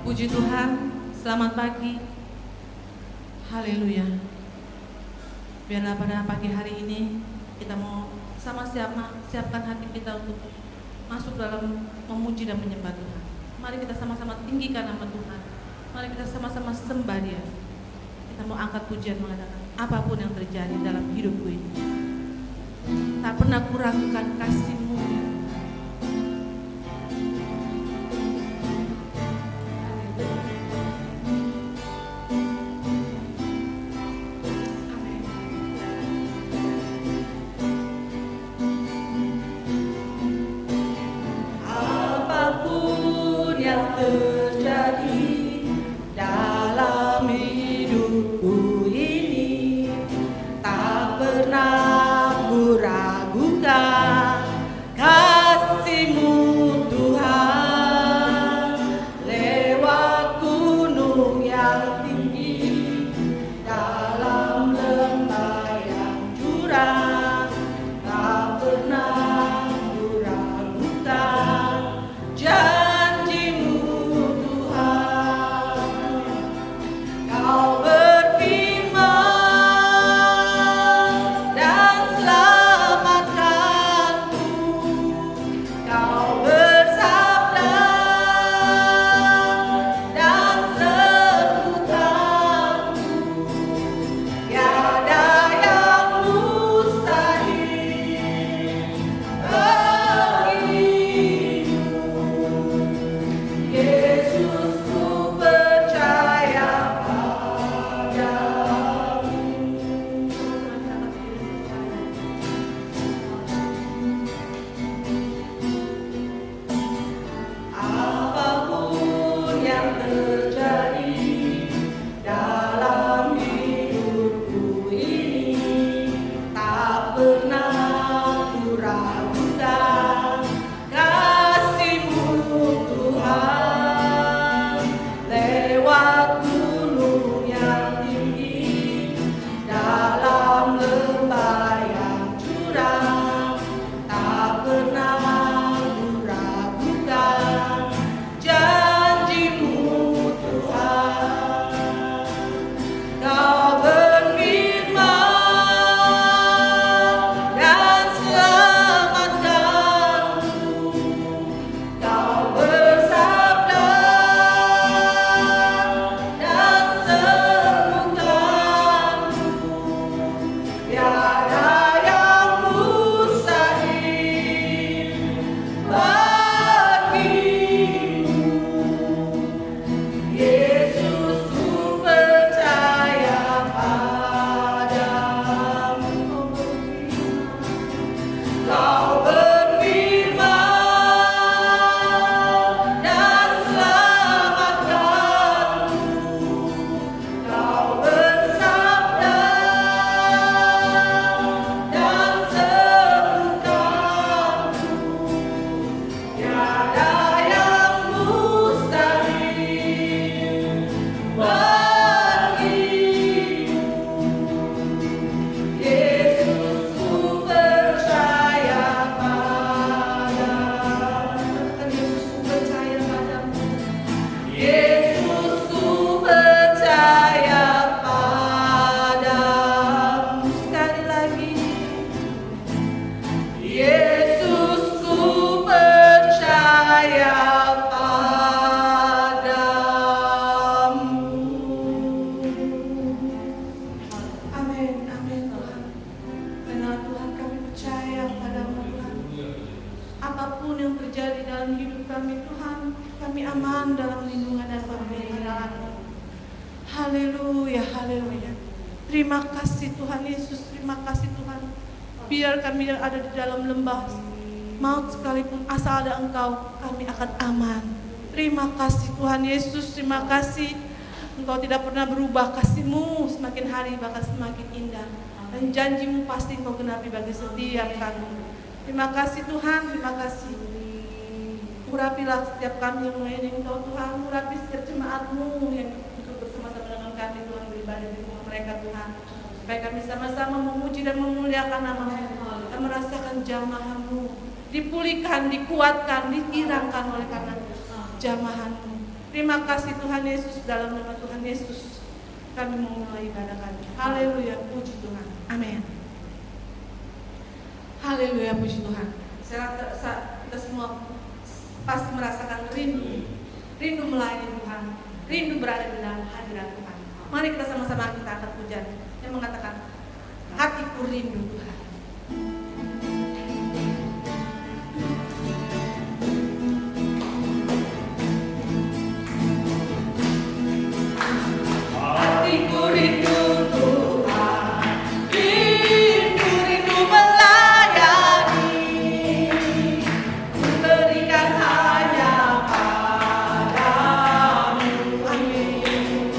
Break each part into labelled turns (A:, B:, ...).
A: Puji Tuhan, selamat pagi. Haleluya. Biarlah pada pagi hari ini kita mau siapkan hati kita untuk masuk dalam memuji dan menyembah Tuhan. Mari kita sama-sama tinggikan nama Tuhan. Mari kita sama-sama sembah Dia. Kita mau angkat pujian mengatakan, apapun yang terjadi dalam hidupku ini, tak pernah kuragukan kasih-Mu.
B: Terima kasih Tuhan Yesus, terima kasih Tuhan. Biar kami yang ada di dalam lembah maut sekalipun asal ada Engkau, kami akan aman. Terima kasih Tuhan Yesus, terima kasih. Engkau tidak pernah berubah, kasih-Mu semakin hari bahkan semakin indah. Dan janji-Mu pasti Engkau genapi bagi setiap kami. Terima kasih Tuhan, terima kasih. Urapilah setiap kami yang melayani Engkau Tuhan, urapi setiap jemaat-Mu yang ikut bersama-sama dengan kami Tuhan beribadah di rumah mereka Tuhan. Supaya kami sama-sama memuji dan memuliakan nama-Mu dan merasakan jamahan-Mu, dipulihkan, dikuatkan, dikirangkan oleh karena jamahan-Mu. Terima kasih Tuhan Yesus, dalam nama Tuhan Yesus kami memulai ibadah kami. Haleluya, puji Tuhan. Amin. Haleluya, puji Tuhan. Kita semua pasti merasakan rindu melayani Tuhan, rindu berada di dalam hadirat Tuhan. Mari kita sama-sama kita angkat pujian yang mengatakan, hatiku rindu Tuhan. Hatiku rindu Tuhan, rindu melayani, memberikan hanya padamu. Amin.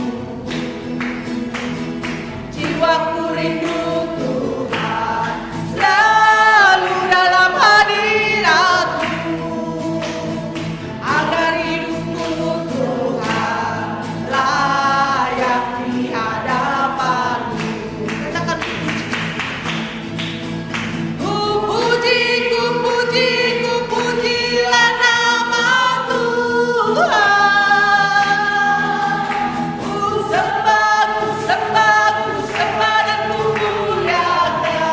B: Jiwaku rindu Tuhan, selalu dalam hadirat-Mu, agar hidupku Tuhan layak di hadapan-Mu. Katakan pujilah nama Tuhan. Ku sembah dan ku muliakan.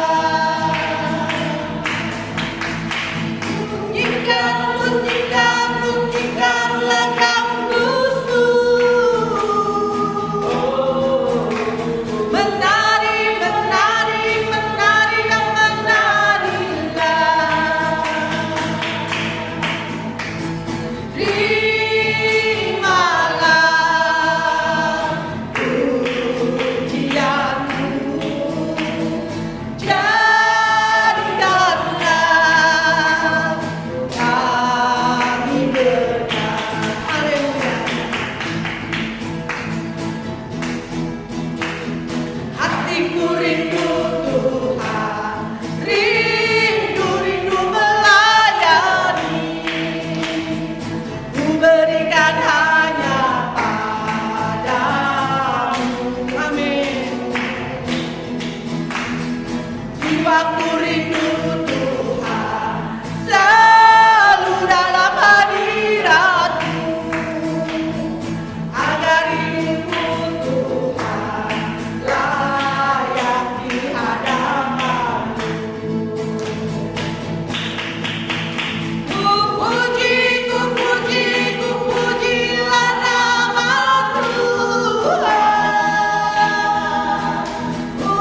B: Bunyikanlah kamusku. Menari dan menarilah. Terimalah pujianku, jadikanlah kami berkat. Haleluya. Hatiku rindu Tuhan, rindu melayani, ku berikan hanya padamu. Amin. Jiwaku rindu Tuhan, selalu dalam hadirat-Mu, agar hidupku Tuhan layak di hadapan-Mu. Pujilah nama Tuhan. Ku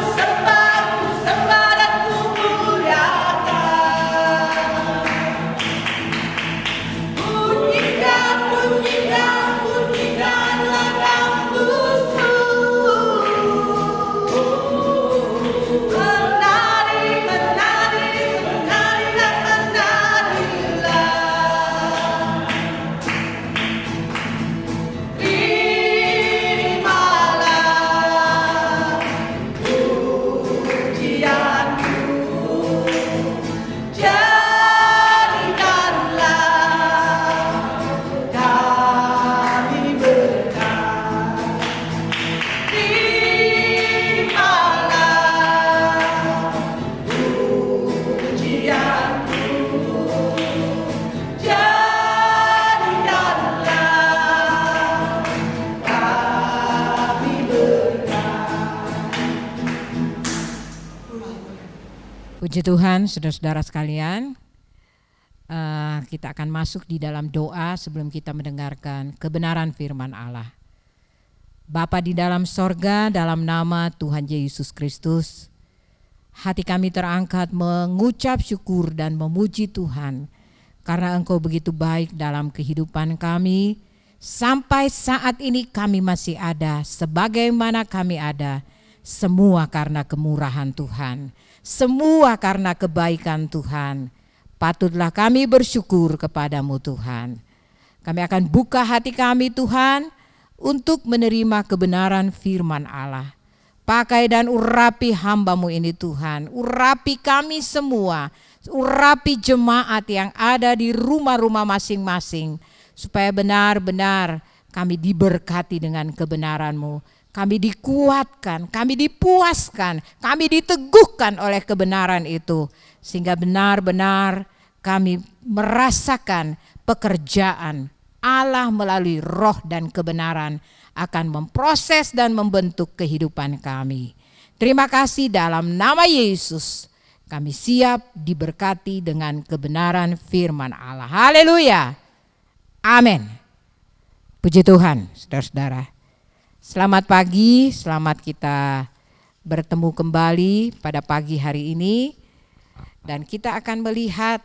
B: sembah dan ku muliakan. Bunyikanlah kamusku. Menari dan menarilah. Terimalah pujianku, jadikanlah kami berkat. Terimalah pujianku, jadikanlah kami berkat.
C: Puji Tuhan, saudara-saudara sekalian, kita akan masuk di dalam doa sebelum kita mendengarkan kebenaran firman Allah. Bapa di dalam sorga, dalam nama Tuhan Yesus Kristus, hati kami terangkat mengucap syukur dan memuji Tuhan, karena Engkau begitu baik dalam kehidupan kami. Sampai saat ini kami masih ada, sebagaimana kami ada, semua karena kemurahan Tuhan. Semua karena kebaikan Tuhan. Patutlah kami bersyukur kepadamu Tuhan. Kami akan buka hati kami Tuhan untuk menerima kebenaran firman Allah. Pakai dan urapi hamba-Mu ini Tuhan. Urapi kami semua. Urapi jemaat yang ada di rumah-rumah masing-masing. Supaya benar-benar kami diberkati dengan kebenaran-Mu. Kami dikuatkan, kami dipuaskan, kami diteguhkan oleh kebenaran itu. Sehingga benar-benar kami merasakan pekerjaan Allah melalui roh dan kebenaran akan memproses dan membentuk kehidupan kami. Terima kasih, dalam nama Yesus kami siap diberkati dengan kebenaran firman Allah. Haleluya. Amin. Puji Tuhan, saudara-saudara. Selamat pagi, selamat kita bertemu kembali pada pagi hari ini. Dan kita akan melihat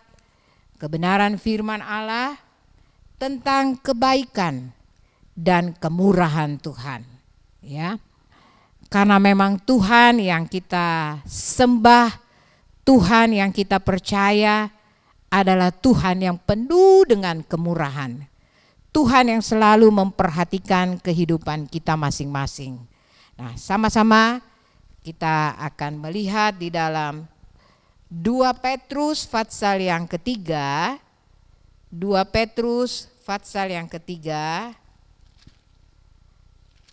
C: kebenaran firman Allah tentang kebaikan dan kemurahan Tuhan, ya. Karena memang Tuhan yang kita sembah, Tuhan yang kita percaya adalah Tuhan yang penuh dengan kemurahan. Tuhan yang selalu memperhatikan kehidupan kita masing-masing. Nah, sama-sama kita akan melihat di dalam 2 Petrus pasal yang ketiga, 2 Petrus pasal yang ketiga,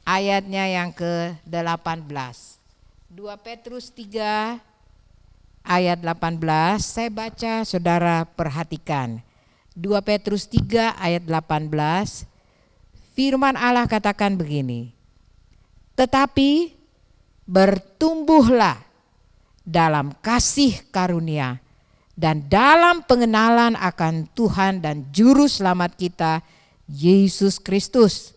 C: ayatnya yang ke-18. 2 Petrus 3 ayat 18, saya baca, saudara perhatikan. 2 Petrus 3 ayat 18, firman Allah katakan begini, tetapi bertumbuhlah dalam kasih karunia dan dalam pengenalan akan Tuhan dan Juru Selamat kita, Yesus Kristus.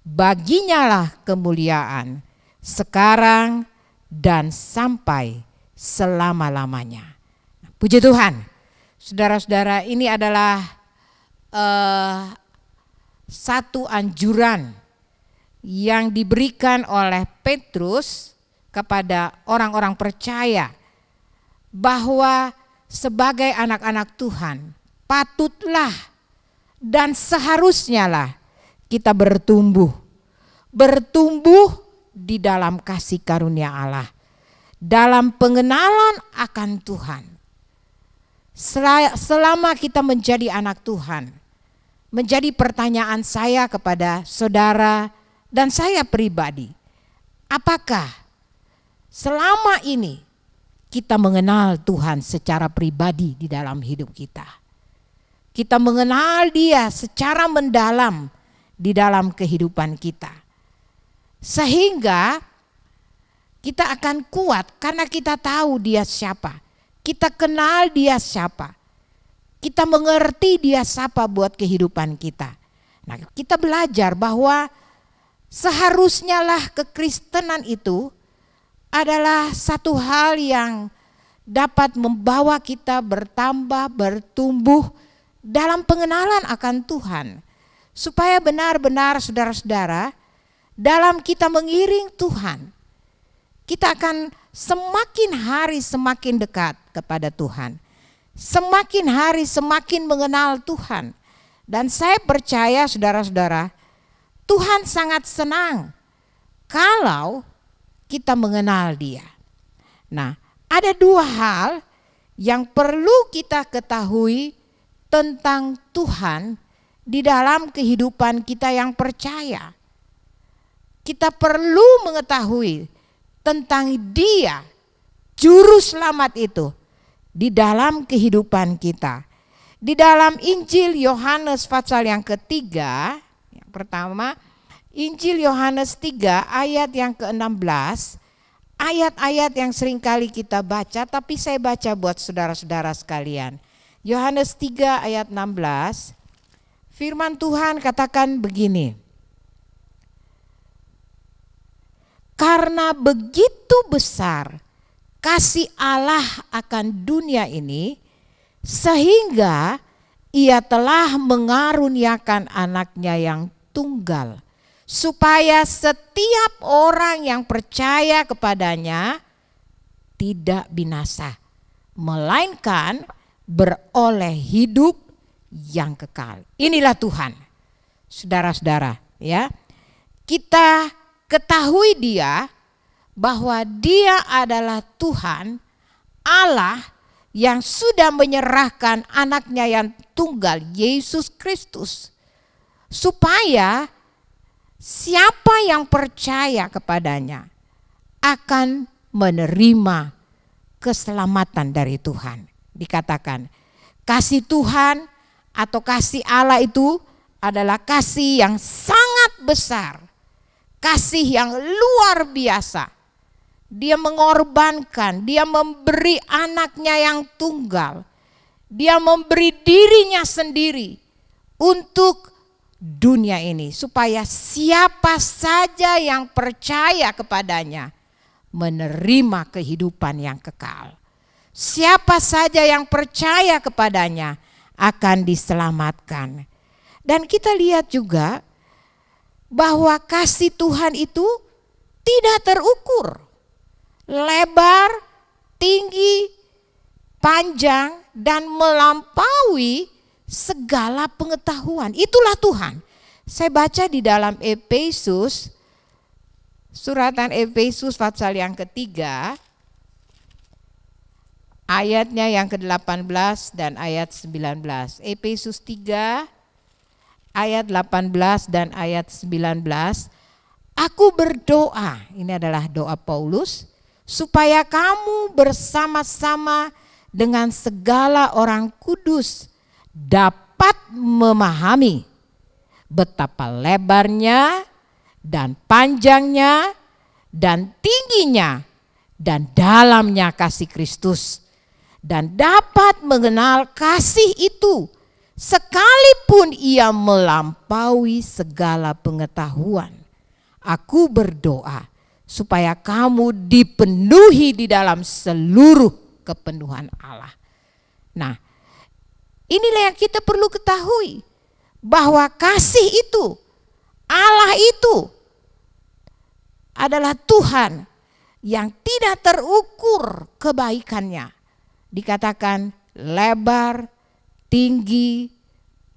C: Baginya lah kemuliaan sekarang dan sampai selama-lamanya. Puji Tuhan. Saudara-saudara, ini adalah satu anjuran yang diberikan oleh Petrus kepada orang-orang percaya bahwa sebagai anak-anak Tuhan patutlah dan seharusnya lah kita bertumbuh di dalam kasih karunia Allah, dalam pengenalan akan Tuhan. Selama kita menjadi anak Tuhan, menjadi pertanyaan saya kepada saudara dan saya pribadi, apakah selama ini kita mengenal Tuhan secara pribadi di dalam hidup kita? Kita mengenal Dia secara mendalam di dalam kehidupan kita. Sehingga kita akan kuat karena kita tahu Dia siapa. Kita kenal Dia siapa. Kita mengerti Dia siapa buat kehidupan kita. Nah, kita belajar bahwa seharusnya lah kekristenan itu adalah satu hal yang dapat membawa kita bertambah, bertumbuh dalam pengenalan akan Tuhan. Supaya benar-benar saudara-saudara, dalam kita mengiring Tuhan, kita akan semakin hari semakin dekat kepada Tuhan. Semakin hari semakin mengenal Tuhan. Dan saya percaya saudara-saudara, Tuhan sangat senang kalau kita mengenal Dia. Nah, ada dua hal yang perlu kita ketahui tentang Tuhan di dalam kehidupan kita yang percaya. Kita perlu mengetahui tentang Dia, Juru Selamat itu, di dalam kehidupan kita. Di dalam Injil Yohanes pasal yang ketiga, yang pertama, Injil Yohanes 3 ayat yang ke-16, ayat-ayat yang seringkali kita baca, tapi saya baca buat saudara-saudara sekalian. Yohanes 3 ayat 16, firman Tuhan katakan begini, karena begitu besar kasih Allah akan dunia ini, sehingga Ia telah mengaruniakan anaknya yang tunggal, supaya setiap orang yang percaya kepadanya tidak binasa, melainkan beroleh hidup yang kekal. Inilah Tuhan. Saudara-saudara, ya. Kita ketahui Dia bahwa Dia adalah Tuhan Allah yang sudah menyerahkan anaknya yang tunggal, Yesus Kristus, supaya siapa yang percaya kepadanya akan menerima keselamatan dari Tuhan. Dikatakan kasih Tuhan atau kasih Allah itu adalah kasih yang sangat besar, kasih yang luar biasa. Dia mengorbankan, dia memberi anaknya yang tunggal, dia memberi dirinya sendiri untuk dunia ini, supaya siapa saja yang percaya kepadanya menerima kehidupan yang kekal. Siapa saja yang percaya kepadanya akan diselamatkan. Dan kita lihat juga bahwa kasih Tuhan itu tidak terukur. Lebar, tinggi, panjang, dan melampaui segala pengetahuan. Itulah Tuhan. Saya baca di dalam Efesus, suratan Efesus pasal yang ketiga, ayatnya yang ke-18 dan ayat 19. Efesus 3 ayat 18 dan ayat 19. Aku berdoa, ini adalah doa Paulus, supaya kamu bersama-sama dengan segala orang kudus dapat memahami betapa lebarnya dan panjangnya dan tingginya dan dalamnya kasih Kristus, dan dapat mengenal kasih itu sekalipun ia melampaui segala pengetahuan. Aku berdoa supaya kamu dipenuhi di dalam seluruh kepenuhan Allah. Nah, inilah yang kita perlu ketahui, bahwa kasih itu, Allah itu adalah Tuhan yang tidak terukur kebaikannya. Dikatakan lebar, tinggi,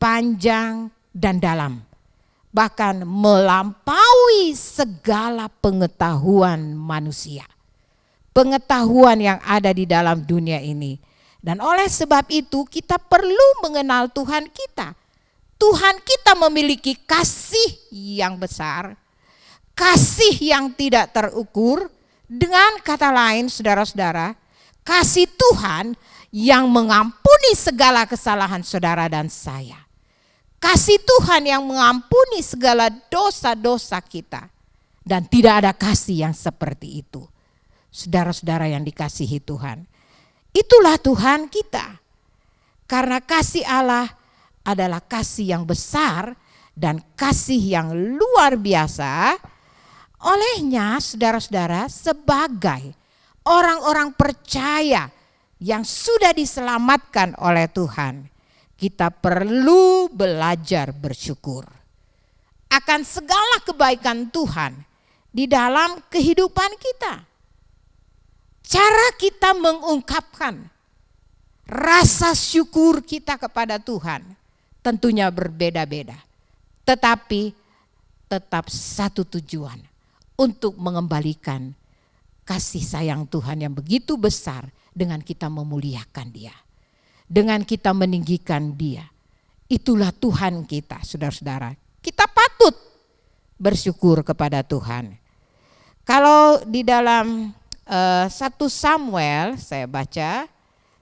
C: panjang, dan dalam. Bahkan melampaui segala pengetahuan manusia. Pengetahuan yang ada di dalam dunia ini. Dan oleh sebab itu kita perlu mengenal Tuhan kita. Tuhan kita memiliki kasih yang besar, kasih yang tidak terukur. Dengan kata lain, saudara-saudara, kasih Tuhan yang mengampuni segala kesalahan saudara dan saya. Kasih Tuhan yang mengampuni segala dosa-dosa kita. Dan tidak ada kasih yang seperti itu. Saudara-saudara yang dikasihi Tuhan, itulah Tuhan kita. Karena kasih Allah adalah kasih yang besar dan kasih yang luar biasa. Olehnya saudara-saudara, sebagai orang-orang percaya yang sudah diselamatkan oleh Tuhan, kita perlu belajar bersyukur akan segala kebaikan Tuhan di dalam kehidupan kita. Cara kita mengungkapkan rasa syukur kita kepada Tuhan tentunya berbeda-beda, tetapi tetap satu tujuan, untuk mengembalikan kasih sayang Tuhan yang begitu besar dengan kita memuliakan Dia, dengan kita meninggikan Dia. Itulah Tuhan kita, saudara-saudara. Kita patut bersyukur kepada Tuhan. Kalau di dalam 1 Samuel, saya baca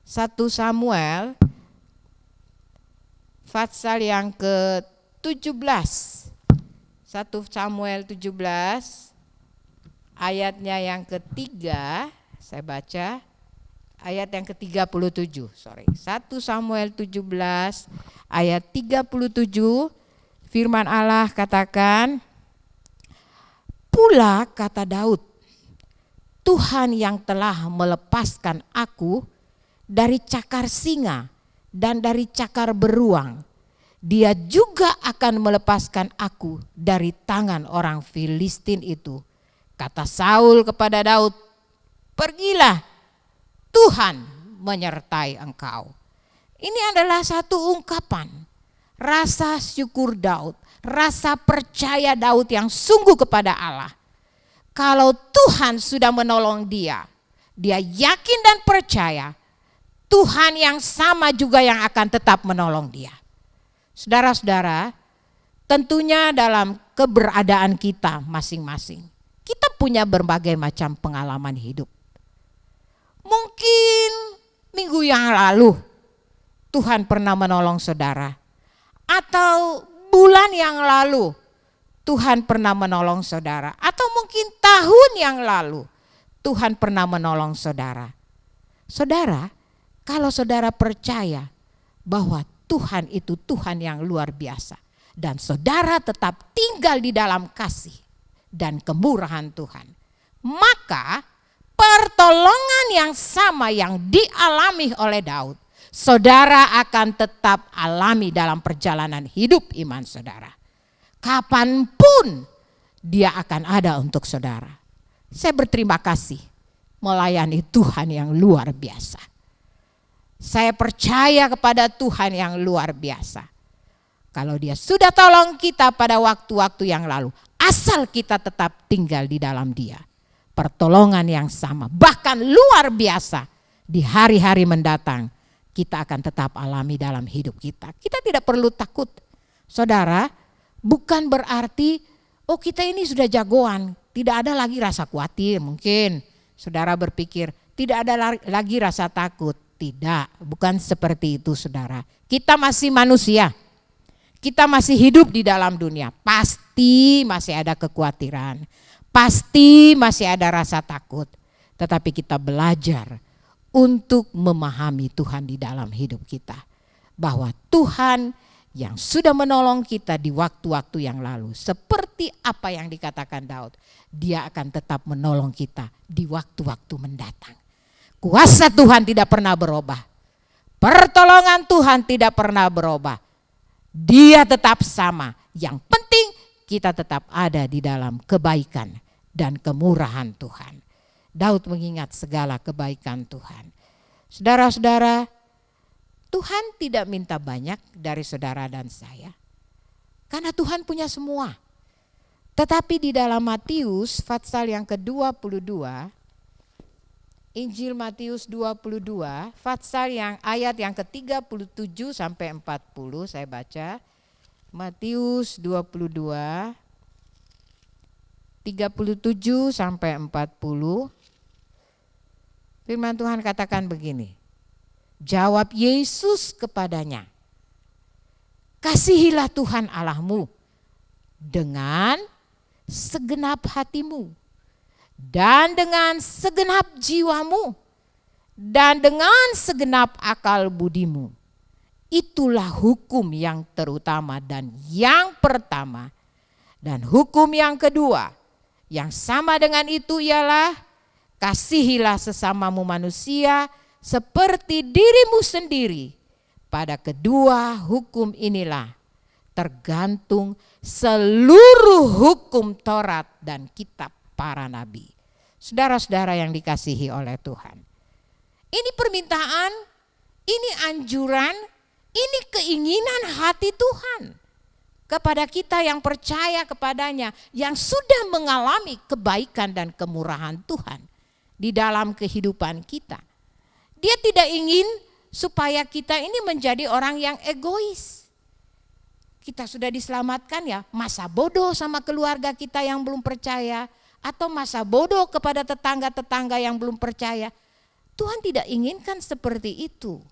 C: 1 Samuel pasal yang ke-17. 1 Samuel 17 ayatnya yang ketiga, saya baca ayat yang ke-37. 1 Samuel 17 ayat 37, firman Allah katakan, pula kata Daud, Tuhan yang telah melepaskan aku dari cakar singa dan dari cakar beruang, Dia juga akan melepaskan aku dari tangan orang Filistin itu. Kata Saul kepada Daud, pergilah, Tuhan menyertai engkau. Ini adalah satu ungkapan rasa syukur Daud, rasa percaya Daud yang sungguh kepada Allah. Kalau Tuhan sudah menolong dia, dia yakin dan percaya Tuhan yang sama juga yang akan tetap menolong dia. Saudara-saudara, tentunya dalam keberadaan kita masing-masing, kita punya berbagai macam pengalaman hidup. Mungkin minggu yang lalu Tuhan pernah menolong saudara, atau bulan yang lalu Tuhan pernah menolong saudara, atau mungkin tahun yang lalu Tuhan pernah menolong saudara. Saudara, kalau saudara percaya bahwa Tuhan itu Tuhan yang luar biasa, dan saudara tetap tinggal di dalam kasih dan kemurahan Tuhan, maka pertolongan yang sama yang dialami oleh Daud, saudara akan tetap alami dalam perjalanan hidup iman saudara. Kapanpun dia akan ada untuk saudara. Saya berterima kasih melayani Tuhan yang luar biasa. Saya percaya kepada Tuhan yang luar biasa. Kalau dia sudah tolong kita pada waktu-waktu yang lalu, asal kita tetap tinggal di dalam dia, pertolongan yang sama, bahkan luar biasa di hari-hari mendatang, kita akan tetap alami dalam hidup kita. Kita tidak perlu takut. Saudara, bukan berarti kita ini sudah jagoan, tidak ada lagi rasa khawatir. Mungkin saudara berpikir tidak ada lagi rasa takut. Tidak, bukan seperti itu saudara. Kita masih manusia. Kita masih hidup di dalam dunia. Pasti masih ada kekhawatiran. Pasti masih ada rasa takut. Tetapi kita belajar untuk memahami Tuhan di dalam hidup kita. Bahwa Tuhan yang sudah menolong kita di waktu-waktu yang lalu, seperti apa yang dikatakan Daud, dia akan tetap menolong kita di waktu-waktu mendatang. Kuasa Tuhan tidak pernah berubah. Pertolongan Tuhan tidak pernah berubah. Dia tetap sama. Yang penting kita tetap ada di dalam kebaikan dan kemurahan Tuhan. Daud mengingat segala kebaikan Tuhan. Saudara-saudara, Tuhan tidak minta banyak dari saudara dan saya. Karena Tuhan punya semua. Tetapi di dalam Matius pasal yang ke-22, Injil Matius 22, pasal yang ayat yang ke-37 sampai 40, saya baca. Matius 22, 37 sampai 40. Firman Tuhan katakan begini. Jawab Yesus kepadanya, kasihilah Tuhan Allahmu dengan segenap hatimu, dan dengan segenap jiwamu, dan dengan segenap akal budimu. Itulah hukum yang terutama dan yang pertama. Dan hukum yang kedua yang sama dengan itu ialah kasihilah sesamamu manusia seperti dirimu sendiri. Pada kedua hukum inilah tergantung seluruh hukum Taurat dan kitab para nabi. Saudara-saudara yang dikasihi oleh Tuhan. Ini permintaan, ini anjuran, ini keinginan hati Tuhan kepada kita yang percaya kepadanya, yang sudah mengalami kebaikan dan kemurahan Tuhan di dalam kehidupan kita. Dia tidak ingin supaya kita ini menjadi orang yang egois. Kita sudah diselamatkan ya, masa bodoh sama keluarga kita yang belum percaya, atau masa bodoh kepada tetangga-tetangga yang belum percaya. Tuhan tidak inginkan seperti itu.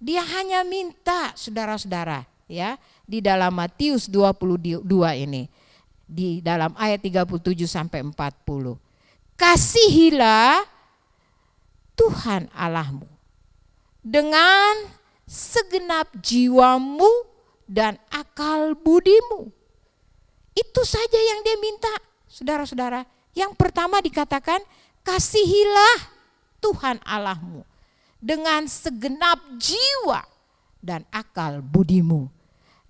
C: Dia hanya minta saudara-saudara ya, di dalam Matius 22 ini, di dalam ayat 37 sampai 40. Kasihilah Tuhan Allahmu dengan segenap jiwamu dan akal budimu. Itu saja yang dia minta. Saudara-saudara, yang pertama dikatakan kasihilah Tuhan Allahmu dengan segenap jiwa dan akal budimu.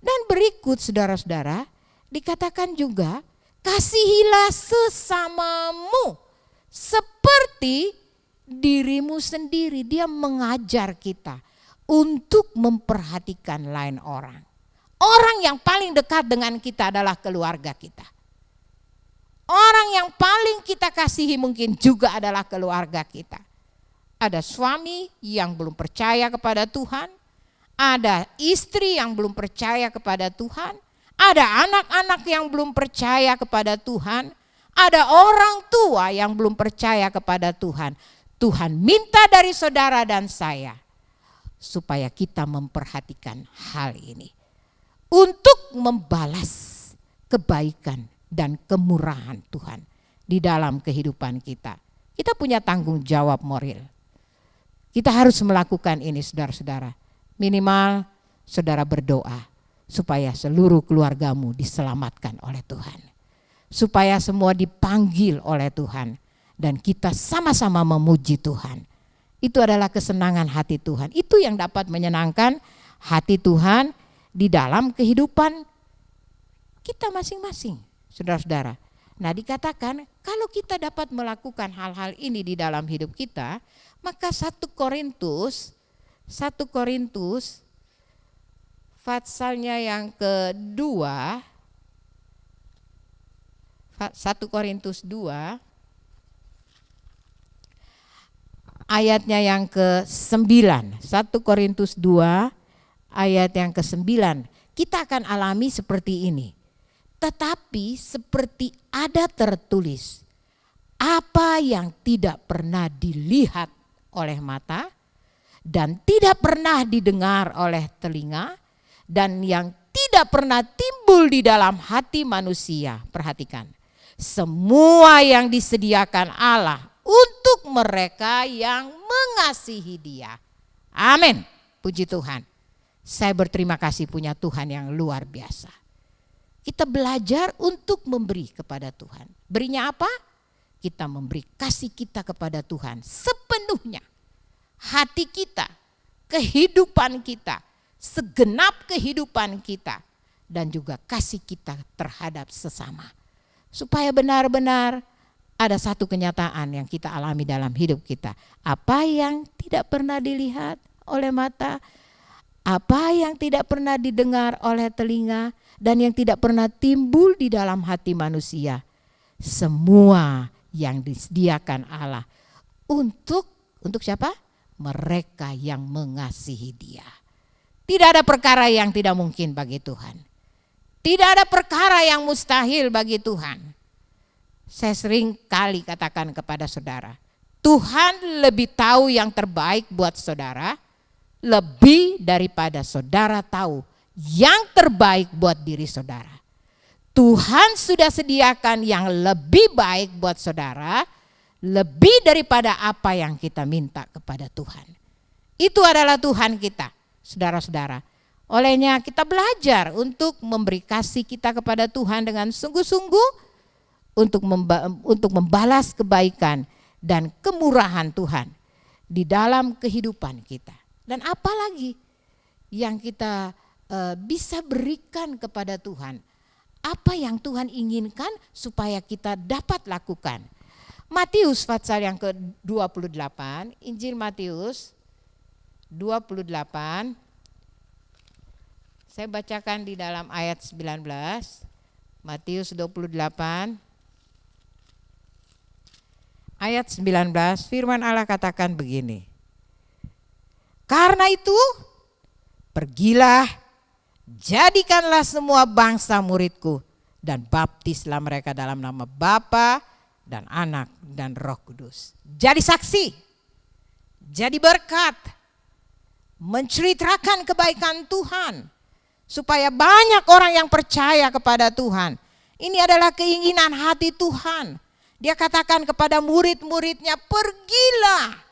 C: Dan berikut saudara-saudara dikatakan juga kasihilah sesamamu seperti dirimu sendiri. Dia mengajar kita untuk memperhatikan lain orang. Orang yang paling dekat dengan kita adalah keluarga kita. Orang yang paling kita kasihi mungkin juga adalah keluarga kita. Ada suami yang belum percaya kepada Tuhan, ada istri yang belum percaya kepada Tuhan, ada anak-anak yang belum percaya kepada Tuhan, ada orang tua yang belum percaya kepada Tuhan. Tuhan minta dari saudara dan saya supaya kita memperhatikan hal ini. untuk membalas kebaikan dan kemurahan Tuhan di dalam kehidupan kita. Kita punya tanggung jawab moral. Kita harus melakukan ini, saudara-saudara. Minimal saudara berdoa supaya seluruh keluargamu diselamatkan oleh Tuhan. Supaya semua dipanggil oleh Tuhan dan kita sama-sama memuji Tuhan. Itu adalah kesenangan hati Tuhan. Itu yang dapat menyenangkan hati Tuhan di dalam kehidupan kita masing-masing, saudara-saudara. Nah, dikatakan kalau kita dapat melakukan hal-hal ini di dalam hidup kita, maka 1 Korintus pasalnya yang kedua, 1 Korintus 2 ayatnya yang ke-9. 1 Korintus 2 ayat yang ke-9. Kita akan alami seperti ini. Tetapi seperti ada tertulis, apa yang tidak pernah dilihat oleh mata dan tidak pernah didengar oleh telinga dan yang tidak pernah timbul di dalam hati manusia. Perhatikan, semua yang disediakan Allah untuk mereka yang mengasihi Dia. Amin. Puji Tuhan. Saya berterima kasih punya Tuhan yang luar biasa. Kita belajar untuk memberi kepada Tuhan. Berinya apa? Kita memberi kasih kita kepada Tuhan sepenuhnya. Hati kita, kehidupan kita, segenap kehidupan kita, dan juga kasih kita terhadap sesama. Supaya benar-benar ada satu kenyataan yang kita alami dalam hidup kita. Apa yang tidak pernah dilihat oleh mata, apa yang tidak pernah didengar oleh telinga, dan yang tidak pernah timbul di dalam hati manusia. Semua yang disediakan Allah untuk siapa? Mereka yang mengasihi Dia. Tidak ada perkara yang tidak mungkin bagi Tuhan. Tidak ada perkara yang mustahil bagi Tuhan. Saya sering kali katakan kepada saudara, Tuhan lebih tahu yang terbaik buat saudara, lebih daripada saudara tahu yang terbaik buat diri saudara. Tuhan sudah sediakan yang lebih baik buat saudara, lebih daripada apa yang kita minta kepada Tuhan. Itu adalah Tuhan kita, saudara-saudara. Olehnya kita belajar untuk memberi kasih kita kepada Tuhan dengan sungguh-sungguh, untuk membalas kebaikan dan kemurahan Tuhan di dalam kehidupan kita. Dan apalagi yang kita bisa berikan kepada Tuhan, apa yang Tuhan inginkan supaya kita dapat lakukan. Matius pasal yang ke-28, Injil Matius 28, saya bacakan di dalam ayat 19, Matius 28, ayat 19, firman Allah katakan begini, karena itu pergilah, jadikanlah semua bangsa muridku dan baptislah mereka dalam nama Bapa dan Anak dan Roh Kudus. Jadi saksi, jadi berkat, menceritakan kebaikan Tuhan supaya banyak orang yang percaya kepada Tuhan. Ini adalah keinginan hati Tuhan. Dia katakan kepada murid-muridnya, pergilah,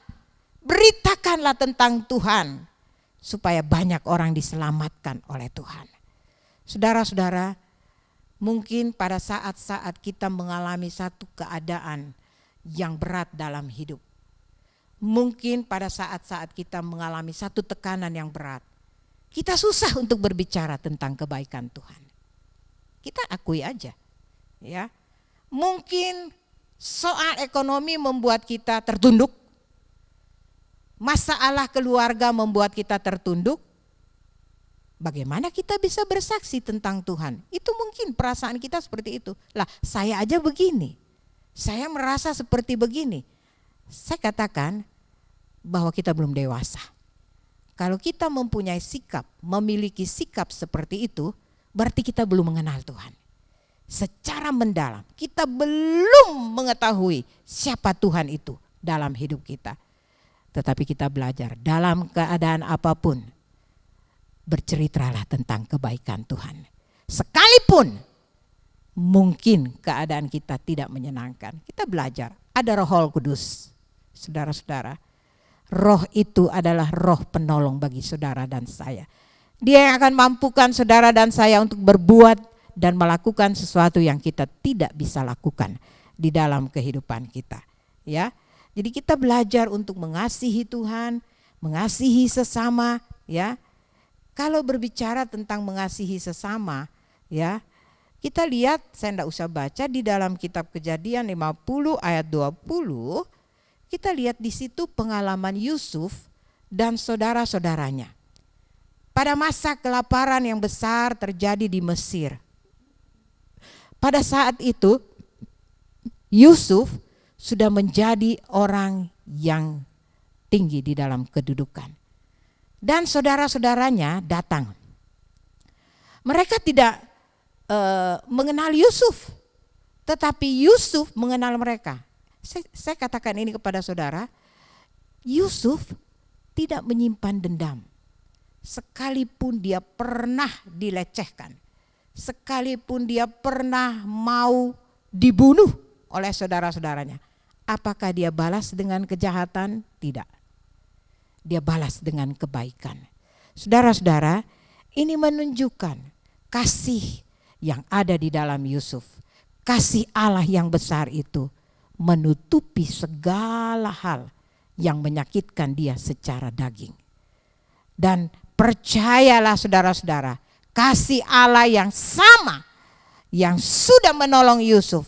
C: beritakanlah tentang Tuhan supaya banyak orang diselamatkan oleh Tuhan. Saudara-saudara, mungkin pada saat-saat kita mengalami satu keadaan yang berat dalam hidup. Mungkin pada saat-saat kita mengalami satu tekanan yang berat. Kita susah untuk berbicara tentang kebaikan Tuhan. Kita akui aja. Ya. Mungkin soal ekonomi membuat kita tertunduk. Masalah keluarga membuat kita tertunduk. Bagaimana kita bisa bersaksi tentang Tuhan? Itu mungkin perasaan kita seperti itu. Lah, saya aja begini. Saya merasa seperti begini. Saya katakan bahwa kita belum dewasa. Kalau kita mempunyai sikap, memiliki sikap seperti itu, berarti kita belum mengenal Tuhan. Secara mendalam, kita belum mengetahui siapa Tuhan itu dalam hidup kita. Tetapi kita belajar dalam keadaan apapun, berceritalah tentang kebaikan Tuhan. Sekalipun mungkin keadaan kita tidak menyenangkan, kita belajar ada Roh Kudus. Saudara-saudara, Roh itu adalah roh penolong bagi saudara dan saya. Dia yang akan mampukan saudara dan saya untuk berbuat dan melakukan sesuatu yang kita tidak bisa lakukan di dalam kehidupan kita. Ya, jadi kita belajar untuk mengasihi Tuhan, mengasihi sesama. Ya, kalau berbicara tentang mengasihi sesama, ya, kita lihat, saya tidak usah baca di dalam kitab Kejadian 50 ayat 20, kita lihat di situ pengalaman Yusuf dan saudara-saudaranya. Pada masa kelaparan yang besar terjadi di Mesir. Pada saat itu Yusuf sudah menjadi orang yang tinggi di dalam kedudukan. Dan saudara-saudaranya datang. Mereka tidak mengenal Yusuf, tetapi Yusuf mengenal mereka. Saya katakan ini kepada saudara, Yusuf tidak menyimpan dendam. Sekalipun dia pernah dilecehkan, sekalipun dia pernah mau dibunuh oleh saudara-saudaranya, apakah dia balas dengan kejahatan? Tidak. Dia balas dengan kebaikan. Saudara-saudara, ini menunjukkan kasih yang ada di dalam Yusuf. Kasih Allah yang besar itu menutupi segala hal yang menyakitkan dia secara daging. Dan percayalah saudara-saudara, kasih Allah yang sama yang sudah menolong Yusuf,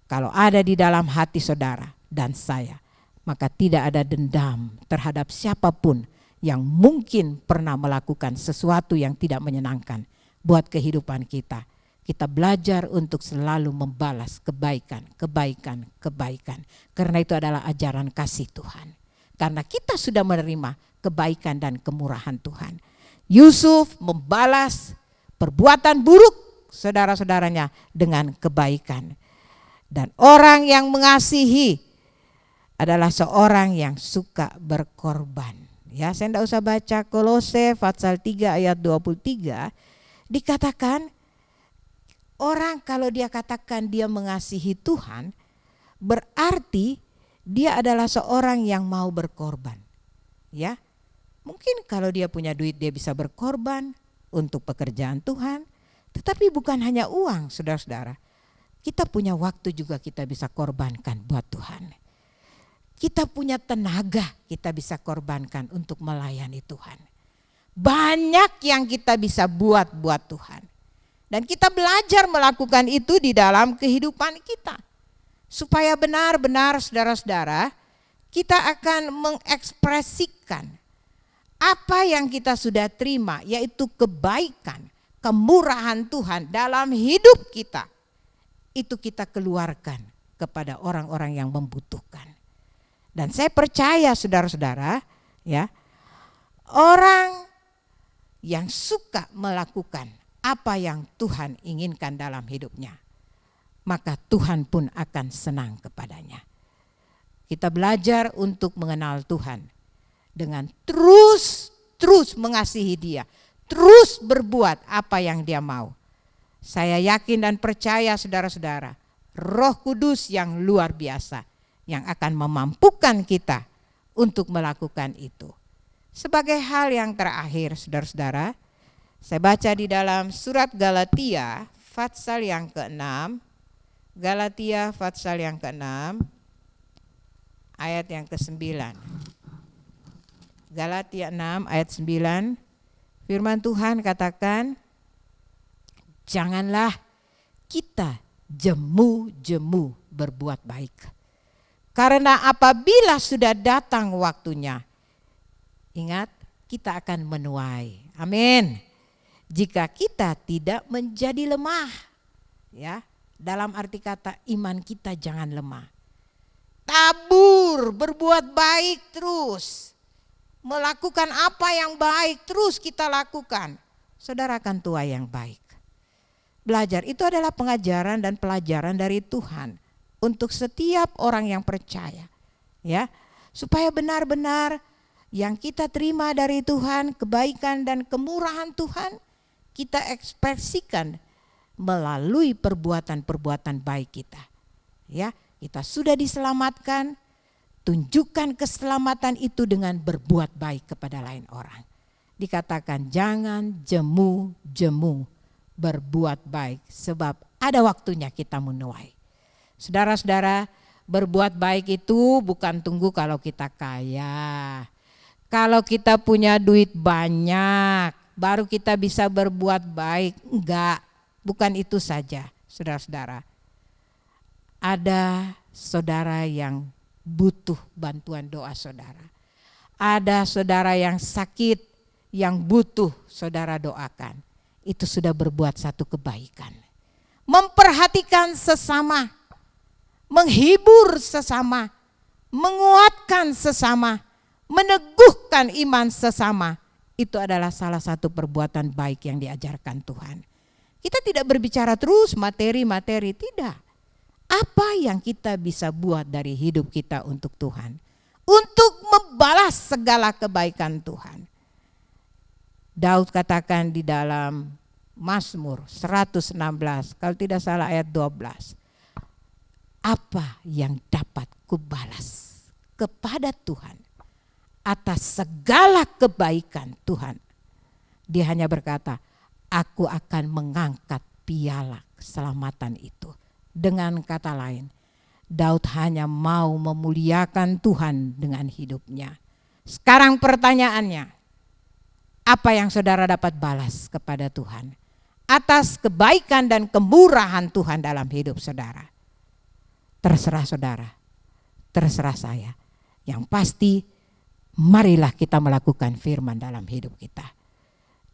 C: kalau ada di dalam hati saudara dan saya, maka tidak ada dendam terhadap siapapun yang mungkin pernah melakukan sesuatu yang tidak menyenangkan buat kehidupan kita. Kita belajar untuk selalu membalas kebaikan. Karena itu adalah ajaran kasih Tuhan. Karena kita sudah menerima kebaikan dan kemurahan Tuhan. Yusuf membalas perbuatan buruk saudara-saudaranya dengan kebaikan. Dan orang yang mengasihi adalah seorang yang suka berkorban. Ya, saya tidak usah baca Kolose pasal 3 ayat 23, dikatakan orang kalau dia katakan dia mengasihi Tuhan, berarti dia adalah seorang yang mau berkorban. Ya, mungkin kalau dia punya duit dia bisa berkorban untuk pekerjaan Tuhan, tetapi bukan hanya uang, saudara-saudara. Kita punya waktu juga kita bisa korbankan buat Tuhan. Kita punya tenaga kita bisa korbankan untuk melayani Tuhan. Banyak yang kita bisa buat Tuhan. Dan kita belajar melakukan itu di dalam kehidupan kita. Supaya benar-benar saudara-saudara, kita akan mengekspresikan apa yang kita sudah terima, yaitu kebaikan, kemurahan Tuhan dalam hidup kita. Itu kita keluarkan kepada orang-orang yang membutuhkan. Dan saya percaya saudara-saudara, ya, orang yang suka melakukan apa yang Tuhan inginkan dalam hidupnya, maka Tuhan pun akan senang kepadanya. Kita belajar untuk mengenal Tuhan dengan terus mengasihi Dia, terus berbuat apa yang Dia mau. Saya yakin dan percaya saudara-saudara, Roh Kudus yang luar biasa yang akan memampukan kita untuk melakukan itu. Sebagai hal yang terakhir saudara-saudara, saya baca di dalam surat Galatia pasal yang ke-6, Galatia pasal yang ke-6 ayat yang ke-9. Galatia 6 ayat 9, firman Tuhan katakan, janganlah kita jemu-jemu berbuat baik. Karena apabila sudah datang waktunya, ingat, kita akan menuai. Amin. Jika kita tidak menjadi lemah, ya, dalam arti kata iman kita jangan lemah. Tabur, berbuat baik terus. Melakukan apa yang baik terus kita lakukan. Saudara akan tua yang baik. Belajar itu adalah pengajaran dan pelajaran dari Tuhan untuk setiap orang yang percaya, ya, supaya benar-benar yang kita terima dari Tuhan, kebaikan dan kemurahan Tuhan, kita ekspresikan melalui perbuatan-perbuatan baik kita. Ya, kita sudah diselamatkan, tunjukkan keselamatan itu dengan berbuat baik kepada lain orang. Dikatakan jangan jemu-jemu berbuat baik, sebab ada waktunya kita menuai. Saudara-saudara, berbuat baik itu bukan tunggu kalau kita kaya. Kalau kita punya duit banyak, baru kita bisa berbuat baik. Enggak, bukan itu saja, saudara-saudara. Ada saudara yang butuh bantuan doa saudara. Ada saudara yang sakit, yang butuh saudara doakan. Itu sudah berbuat satu kebaikan. Memperhatikan sesama, menghibur sesama, menguatkan sesama, meneguhkan iman sesama. Itu adalah salah satu perbuatan baik yang diajarkan Tuhan. Kita tidak berbicara terus materi-materi, tidak. Apa yang kita bisa buat dari hidup kita untuk Tuhan? Untuk membalas segala kebaikan Tuhan. Daud katakan di dalam Mazmur 116, kalau tidak salah ayat 12. Apa yang dapat kubalas kepada Tuhan atas segala kebaikan Tuhan? Dia hanya berkata, aku akan mengangkat piala keselamatan itu. Dengan kata lain, Daud hanya mau memuliakan Tuhan dengan hidupnya. Sekarang pertanyaannya, apa yang saudara dapat balas kepada Tuhan atas kebaikan dan kemurahan Tuhan dalam hidup saudara? Terserah saudara, terserah saya. Yang pasti, marilah kita melakukan firman dalam hidup kita.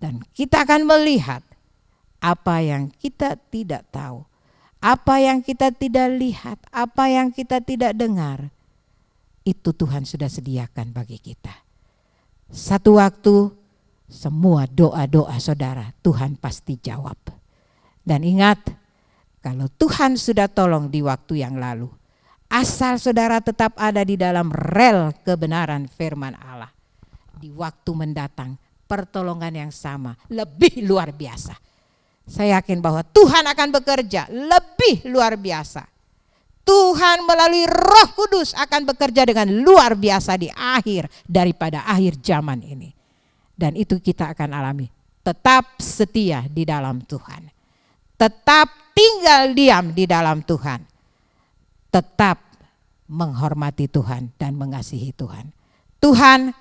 C: Dan kita akan melihat apa yang kita tidak tahu, apa yang kita tidak lihat, apa yang kita tidak dengar. Itu Tuhan sudah sediakan bagi kita. Satu waktu, semua doa-doa saudara Tuhan pasti jawab. Dan ingat, kalau Tuhan sudah tolong di waktu yang lalu, asal saudara tetap ada di dalam rel kebenaran firman Allah, di waktu mendatang pertolongan yang sama, lebih luar biasa. Saya yakin bahwa Tuhan akan bekerja lebih luar biasa. Tuhan melalui Roh Kudus akan bekerja dengan luar biasa di akhir daripada akhir zaman ini. Dan itu kita akan alami. Tetap setia di dalam Tuhan. Tetap tinggal diam di dalam Tuhan. Tetap menghormati Tuhan dan mengasihi Tuhan. Tuhan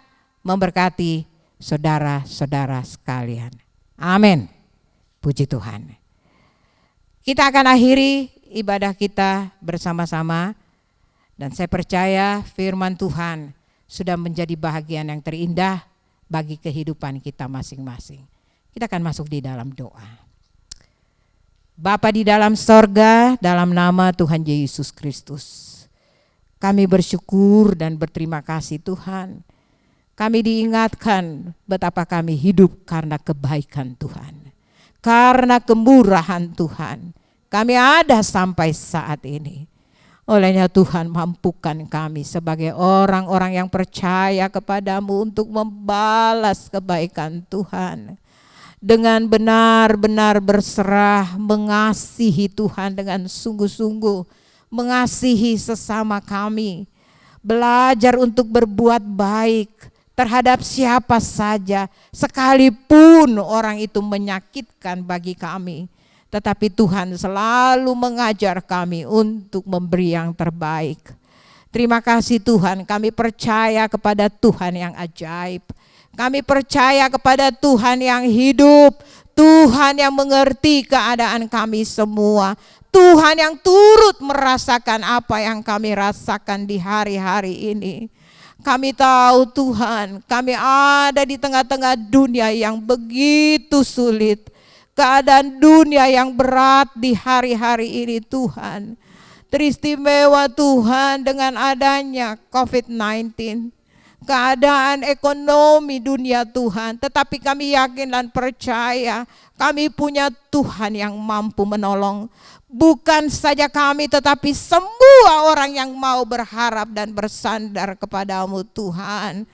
C: memberkati saudara-saudara sekalian. Amin. Puji Tuhan. Kita akan akhiri ibadah kita bersama-sama. Dan saya percaya firman Tuhan sudah menjadi bahagian yang terindah bagi kehidupan kita masing-masing. Kita akan masuk di dalam doa. Bapa di dalam sorga, dalam nama Tuhan Yesus Kristus, kami bersyukur dan berterima kasih Tuhan. Kami diingatkan betapa kami hidup karena kebaikan Tuhan, karena kemurahan Tuhan. Kami ada sampai saat ini. Olehnya Tuhan, mampukan kami sebagai orang-orang yang percaya kepadamu untuk membalas kebaikan Tuhan. Dengan benar-benar berserah, mengasihi Tuhan dengan sungguh-sungguh, mengasihi sesama kami, belajar untuk berbuat baik terhadap siapa saja, sekalipun orang itu menyakitkan bagi kami. Tetapi Tuhan selalu mengajar kami untuk memberi yang terbaik. Terima kasih Tuhan, kami percaya kepada Tuhan yang ajaib. Kami percaya kepada Tuhan yang hidup, Tuhan yang mengerti keadaan kami semua, Tuhan yang turut merasakan apa yang kami rasakan di hari-hari ini. Kami tahu Tuhan, kami ada di tengah-tengah dunia yang begitu sulit, keadaan dunia yang berat di hari-hari ini Tuhan. Teristimewa Tuhan dengan adanya COVID-19. Keadaan ekonomi dunia Tuhan, tetapi kami yakin dan percaya kami punya Tuhan yang mampu menolong. Bukan saja kami, tetapi semua orang yang mau berharap dan bersandar kepadamu Tuhan.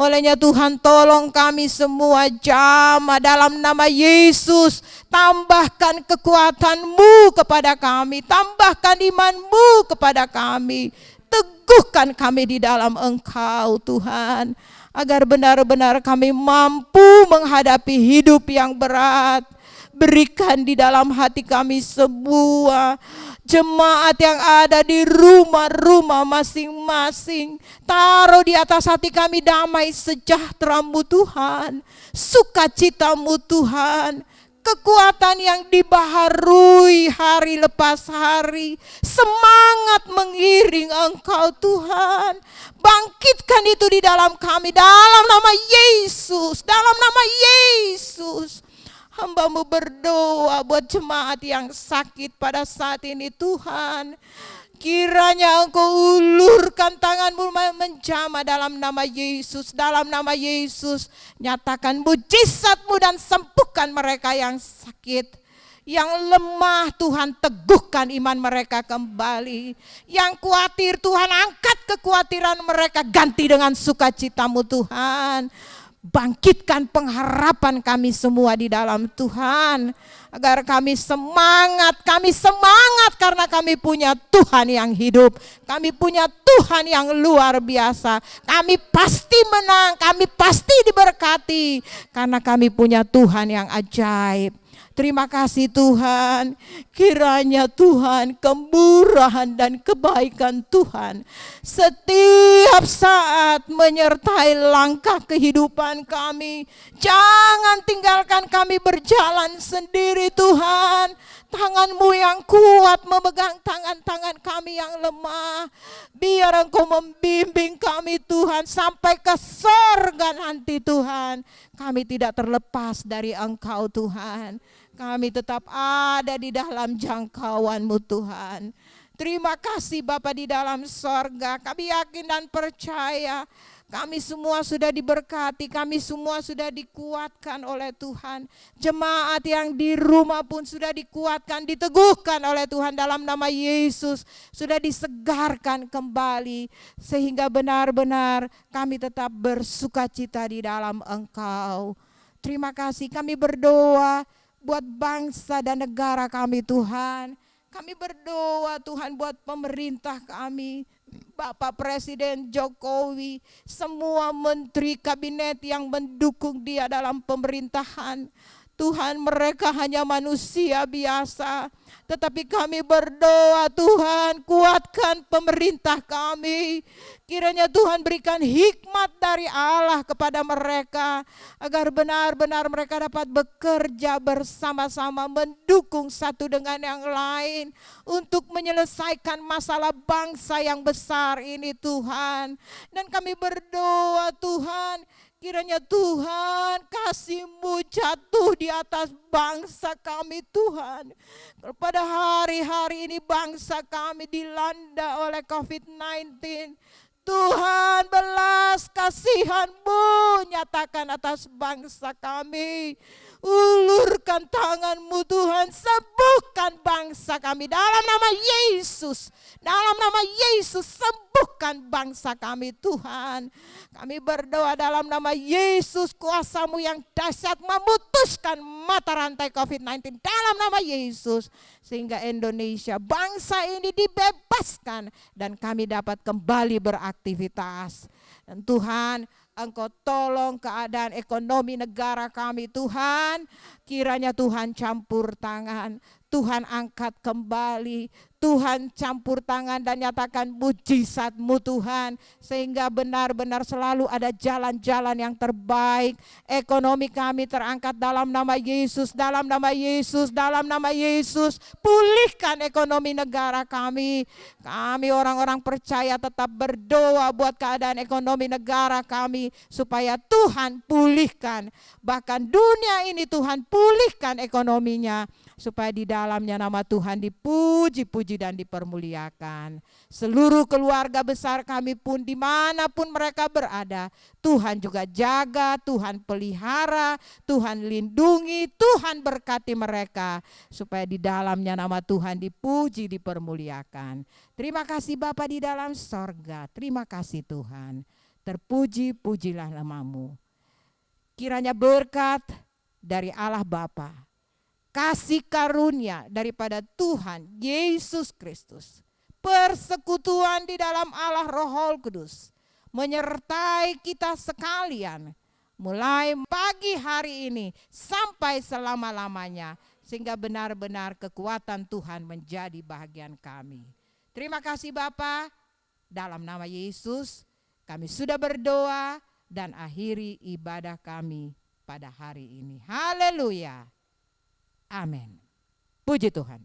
C: Olehnya Tuhan, tolong kami semua jamaah dalam nama Yesus. Tambahkan kekuatan-Mu kepada kami, tambahkan iman-Mu kepada kami. Teguhkan kami di dalam Engkau Tuhan, agar benar-benar kami mampu menghadapi hidup yang berat. Berikan di dalam hati kami semua jemaat yang ada di rumah-rumah masing-masing. Taruh di atas hati kami damai sejahtera-Mu Tuhan, sukacita-Mu Tuhan, kekuatan yang dibaharui hari lepas hari, semangat mengiring Engkau Tuhan. Bangkitkan itu di dalam kami, dalam nama Yesus, dalam nama Yesus. Hamba-Mu berdoa buat jemaat yang sakit pada saat ini Tuhan. Kiranya Engkau ulurkan tangan-Mu menjamah dalam nama Yesus. Dalam nama Yesus, nyatakan mujizat-Mu dan sembuhkan mereka yang sakit. Yang lemah Tuhan, teguhkan iman mereka kembali. Yang khawatir Tuhan, angkat kekhawatiran mereka, ganti dengan sukacita-Mu Tuhan. Bangkitkan pengharapan kami semua di dalam Tuhan, agar kami semangat karena kami punya Tuhan yang hidup, kami punya Tuhan yang luar biasa. Kami pasti menang, kami pasti diberkati, karena kami punya Tuhan yang ajaib. Terima kasih Tuhan, kiranya Tuhan kemurahan dan kebaikan Tuhan setiap saat menyertai langkah kehidupan kami. Jangan tinggalkan kami berjalan sendiri Tuhan. Tangan-Mu yang kuat memegang tangan-tangan kami yang lemah. Biar Engkau membimbing kami Tuhan sampai ke sorga nanti Tuhan. Kami tidak terlepas dari Engkau Tuhan. Kami tetap ada di dalam jangkauan-Mu Tuhan. Terima kasih Bapa di dalam sorga. Kami yakin dan percaya kami semua sudah diberkati, kami semua sudah dikuatkan oleh Tuhan. Jemaat yang di rumah pun sudah dikuatkan, diteguhkan oleh Tuhan dalam nama Yesus. Sudah disegarkan kembali, sehingga benar-benar kami tetap bersukacita di dalam Engkau. Terima kasih, kami berdoa buat bangsa dan negara kami Tuhan. Kami berdoa Tuhan buat pemerintah kami, Bapak Presiden Jokowi, semua menteri kabinet yang mendukung dia dalam pemerintahan. Tuhan, mereka hanya manusia biasa, tetapi kami berdoa Tuhan, kuatkan pemerintah kami. Kiranya Tuhan berikan hikmat dari Allah kepada mereka, agar benar-benar mereka dapat bekerja bersama-sama, mendukung satu dengan yang lain untuk menyelesaikan masalah bangsa yang besar ini Tuhan. Dan kami berdoa Tuhan, kiranya Tuhan kasih-Mu jatuh di atas bangsa kami Tuhan. Pada hari-hari ini bangsa kami dilanda oleh COVID-19. Tuhan, belas kasihan-Mu nyatakan atas bangsa kami. Ulurkan tangan-Mu Tuhan, sembuhkan bangsa kami dalam nama Yesus. Dalam nama Yesus, sembuhkan bangsa kami Tuhan. Kami berdoa dalam nama Yesus, kuasa-Mu yang dahsyat memutuskan mata rantai COVID-19 dalam nama Yesus. Sehingga Indonesia, bangsa ini dibebaskan dan kami dapat kembali beraktivitas. Dan Tuhan, Engkau tolong keadaan ekonomi negara kami Tuhan. Kiranya Tuhan campur tangan, Tuhan angkat kembali, Tuhan campur tangan dan nyatakan mujizat-Mu Tuhan. Sehingga benar-benar selalu ada jalan-jalan yang terbaik. Ekonomi kami terangkat dalam nama Yesus, dalam nama Yesus, dalam nama Yesus. Pulihkan ekonomi negara kami. Kami orang-orang percaya tetap berdoa buat keadaan ekonomi negara kami, supaya Tuhan pulihkan. Bahkan dunia ini Tuhan pulihkan ekonominya, supaya di dalamnya nama Tuhan dipuji-puji dan dipermuliakan. Seluruh keluarga besar kami pun dimanapun mereka berada, Tuhan juga jaga, Tuhan pelihara, Tuhan lindungi, Tuhan berkati mereka, supaya di dalamnya nama Tuhan dipuji, dipermuliakan. Terima kasih Bapa di dalam sorga, terima kasih Tuhan. Terpuji-pujilah namamu. Kiranya berkat dari Allah Bapa, kasih karunia daripada Tuhan Yesus Kristus, persekutuan di dalam Allah Roh Kudus menyertai kita sekalian mulai pagi hari ini sampai selama-lamanya, sehingga benar-benar kekuatan Tuhan menjadi bahagian kami. Terima kasih Bapa, dalam nama Yesus kami sudah berdoa dan akhiri ibadah kami pada hari ini. Haleluya. Amin. Puji Tuhan.